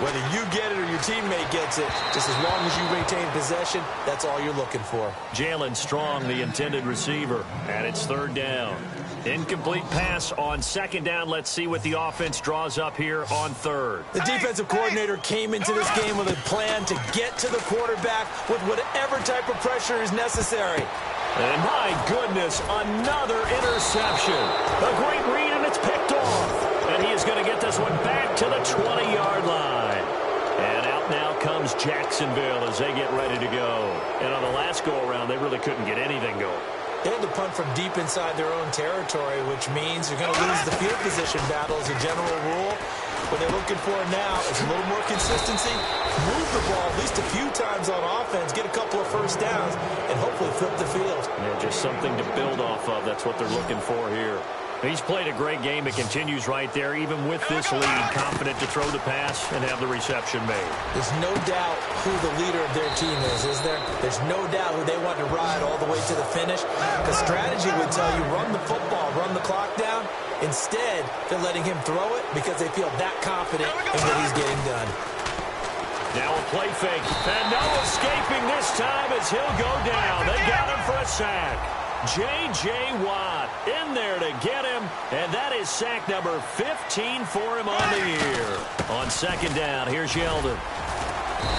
Whether you get it or your teammate gets it, just as long as you maintain possession, that's all you're looking for. Jalen Strong, the intended receiver, and it's third down. Incomplete pass on second down. Let's see what the offense draws up here on third. The defensive coordinator came into this game with a plan to get to the quarterback with whatever type of pressure is necessary. And my goodness, another interception. A great read, and it's picked off. And he is going to get this one back to the 20-yard line. And out now comes Jacksonville as they get ready to go. And on the last go-around, they really couldn't get anything going. They had to punt from deep inside their own territory, which means you're going to lose the field position battle as a general rule. What they're looking for now is a little more consistency, move the ball at least a few times on offense, get a couple of first downs, and hopefully flip the field. Yeah, just something to build off of. That's what they're looking for here. He's played a great game. It continues right there, even with this lead, confident to throw the pass and have the reception made. There's no doubt who the leader of their team is there? There's no doubt who they want to ride all the way to the finish. The strategy would tell you run the football, run the clock down. Instead, they're letting him throw it because they feel that confident in what he's getting done. Now a play fake, and no escaping this time as he'll go down. They got him for a sack. J.J. Watt in there to get him, and that is sack number 15 for him on the year. On second down, here's Yeldon.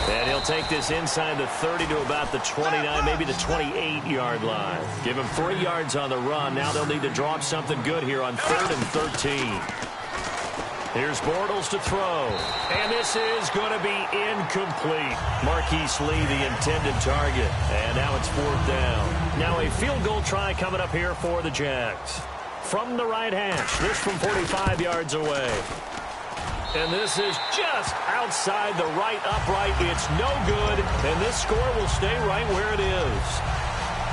And he'll take this inside the 30 to about the 29, maybe the 28-yard line. Give him 3 yards on the run. Now they'll need to draw up something good here on 3rd and 13. Here's Bortles to throw. And this is going to be incomplete. Marquise Lee, the intended target. And now it's 4th down. Now a field goal try coming up here for the Jags. From the right hash. This from 45 yards away. And this is just outside the right upright. It's no good. And this score will stay right where it is.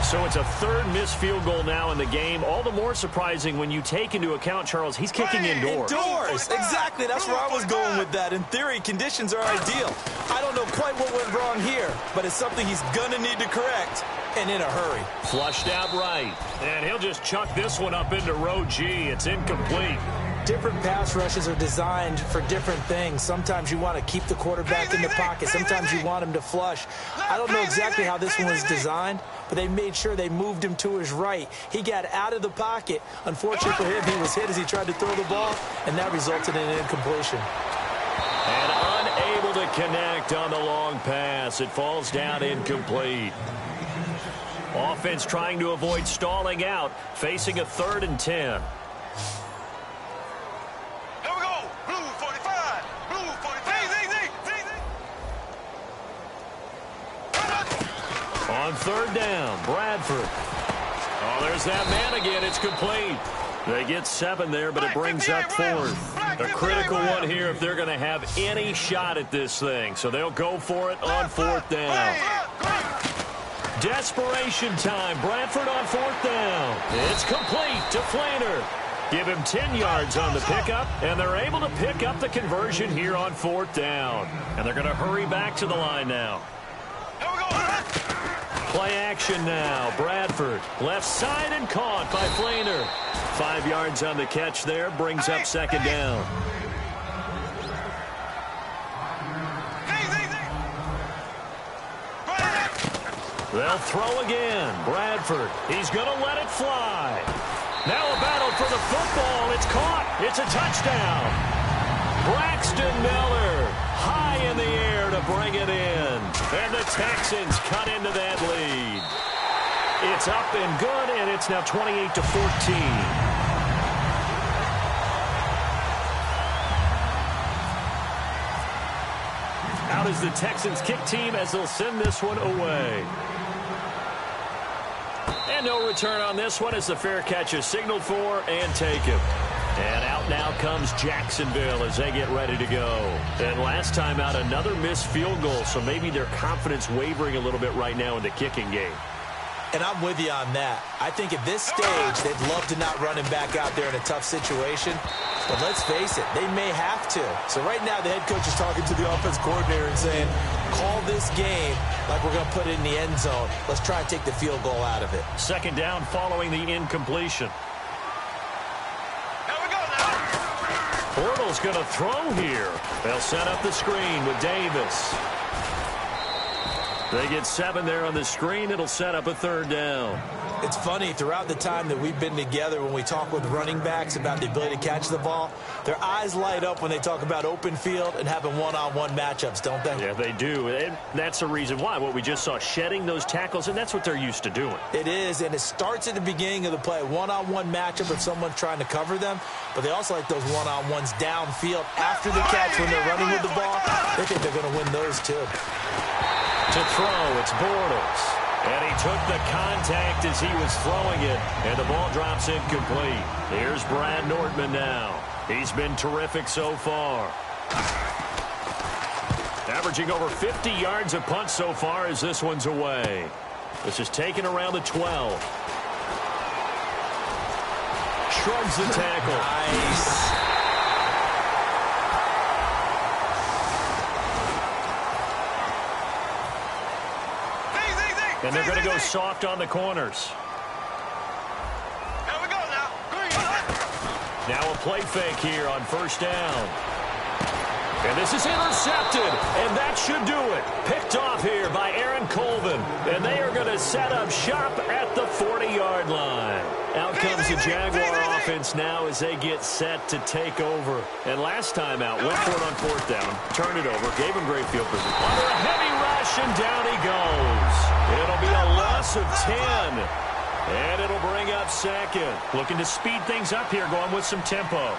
So it's a 3rd missed field goal now in the game. All the more surprising when you take into account, Charles, he's kicking indoors. Indoors, exactly. That's where I was going with that. In theory, conditions are ideal. I don't know quite what went wrong here, but it's something he's going to need to correct, and in a hurry. Flushed out right. And he'll just chuck this one up into row G. It's incomplete. Different pass rushes are designed for different things. Sometimes you want to keep the quarterback in the pocket. Sometimes you want him to flush. I don't know exactly how this one was designed, but they made sure they moved him to his right. He got out of the pocket. Unfortunately for him, he was hit as he tried to throw the ball, and that resulted in an incompletion. And unable to connect on the long pass. It falls down incomplete. Offense trying to avoid stalling out, facing a 3rd and 10. On 3rd down, Bradford. Oh, there's that man again. It's complete. They get 7 there, but it brings up 4th. A critical one here if they're going to have any shot at this thing. So they'll go for it on 4th down. Desperation time. Bradford on 4th down. It's complete to Flainer. Give him 10 yards on the pickup, and they're able to pick up the conversion here on 4th down. And they're going to hurry back to the line now. Play action now. Bradford left side and caught by Flainer. 5 yards on the catch there. Brings up 2nd down. They'll throw again. Bradford. He's going to let it fly. Now a battle for the football. It's caught. It's a touchdown. Braxton Miller high in the air to bring it in. And the Texans cut into that lead. It's up and good, and it's now 28-14. Out is the Texans kick team as they'll send this one away. And no return on this one as the fair catch is signaled for and taken. And out now comes Jacksonville as they get ready to go. And last time out, another missed field goal, so maybe their confidence wavering a little bit right now in the kicking game. And I'm with you on that. I think at this stage, they'd love to not run him back out there in a tough situation. But let's face it, they may have to. So right now, the head coach is talking to the offense coordinator and saying, call this game like we're going to put it in the end zone. Let's try and take the field goal out of it. Second down following the incompletion. Here we go now. Bortles going to throw here. They'll set up the screen with Davis. They get 7 there on the screen. It'll set up a third down. It's funny, throughout the time that we've been together, when we talk with running backs about the ability to catch the ball, their eyes light up when they talk about open field and having one-on-one matchups, don't they? Yeah, they do. And that's the reason why. What we just saw, shedding those tackles, and that's what they're used to doing. It is, and it starts at the beginning of the play. One-on-one matchup if someone's trying to cover them, but they also like those one-on-ones downfield after the catch when they're running with the ball. They think they're going to win those, too. To throw, it's Bortles. And he took the contact as he was throwing it, and the ball drops incomplete. Here's Brad Nordman now. He's been terrific so far. Averaging over 50 yards a punt so far as this one's away. This is taken around the 12. Shrugs the tackle. Nice. And they're going to go soft on the corners. Here we go now. Now a play fake here on first down. And this is intercepted, and that should do it. Picked off here by Aaron Colvin. And they are going to set up shop at the 40-yard line. Out comes the Jaguar offense now as they get set to take over. And last time out, went for it on fourth down, turned it over, gave him great field position. Under a heavy rush, and down he goes. It'll be a loss of 10. And it'll bring up second. Looking to speed things up here, going with some tempo.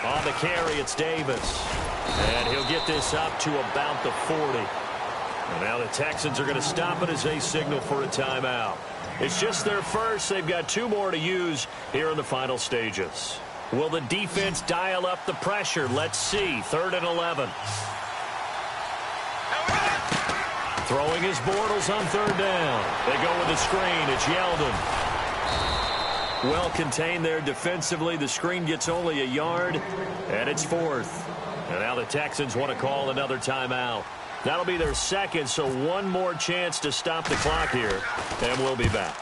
On the carry, it's Davis. And he'll get this up to about the 40. And now the Texans are going to stop it as they signal for a timeout. It's just their first. They've got 2 more to use here in the final stages. Will the defense dial up the pressure? Let's see. 3rd and 11. Throwing his Bortles on 3rd down. They go with the screen. It's Yeldon. Well contained there defensively. The screen gets only a yard, and it's 4th. And now the Texans want to call another timeout. That'll be their second, so one more chance to stop the clock here, and we'll be back.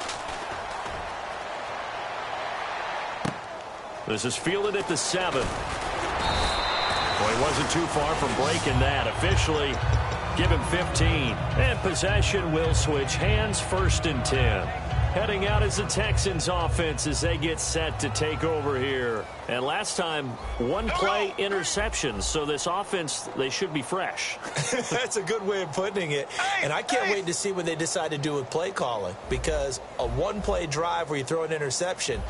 This is fielded at the 7. Well, he wasn't too far from breaking that. Officially, give him 15. And possession will switch hands, 1st and 10. Heading out is the Texans offense as they get set to take over here. And last time, 1 play interceptions. So this offense, they should be fresh. That's a good way of putting it. And I can't wait to see what they decide to do with play calling. Because a 1-play drive where you throw an interception,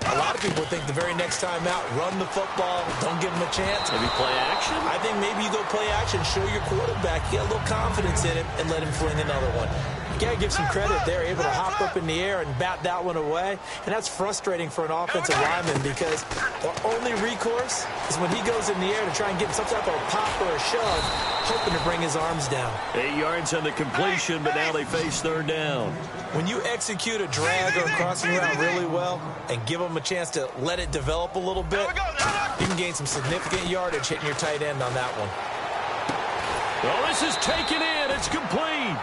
a lot of people think the very next time out, run the football, don't give him a chance. Maybe play action? I think maybe you go play action, show your quarterback, get a little confidence in him, and let him fling another one. You got to give some credit. They're able to hop up in the air and bat that one away. And that's frustrating for an offensive lineman because the only recourse is when he goes in the air to try and get some type of a pop or a shove, hoping to bring his arms down. 8 yards on the completion, but now they face 3rd down. When you execute a drag or a crossing route really well and give them a chance to let it develop a little bit, you can gain some significant yardage hitting your tight end on that one. Well, this is taken in. It's complete.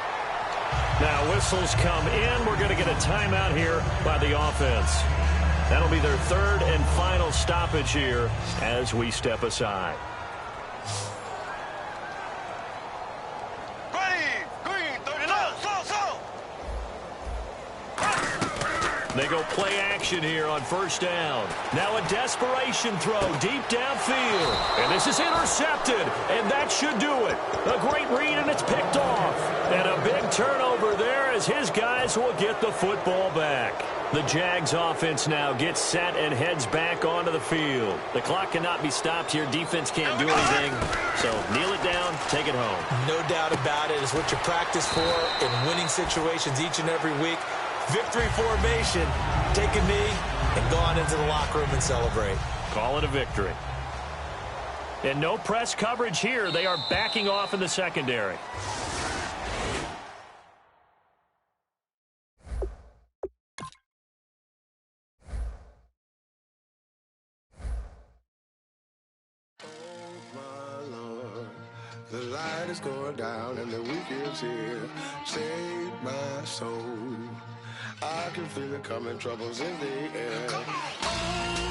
Now whistles come in. We're going to get a timeout here by the offense. That'll be their 3rd and final stoppage here as we step aside. Ready, green, 39, They go play action here on first down. Now a desperation throw deep downfield. And this is intercepted, and that should do it. A great read, and it's picked off. And a big turnover there as his guys will get the football back. The Jags offense now gets set and heads back onto the field. The clock cannot be stopped here. Defense can't do anything. So kneel it down, take it home. No doubt about it. It's what you practice for in winning situations each and every week. Victory formation. Take a knee and go on into the locker room and celebrate. Call it a victory. And no press coverage here. They are backing off in the secondary. The light is going down and the weekend's here. Save my soul. I can feel it coming, troubles in the air.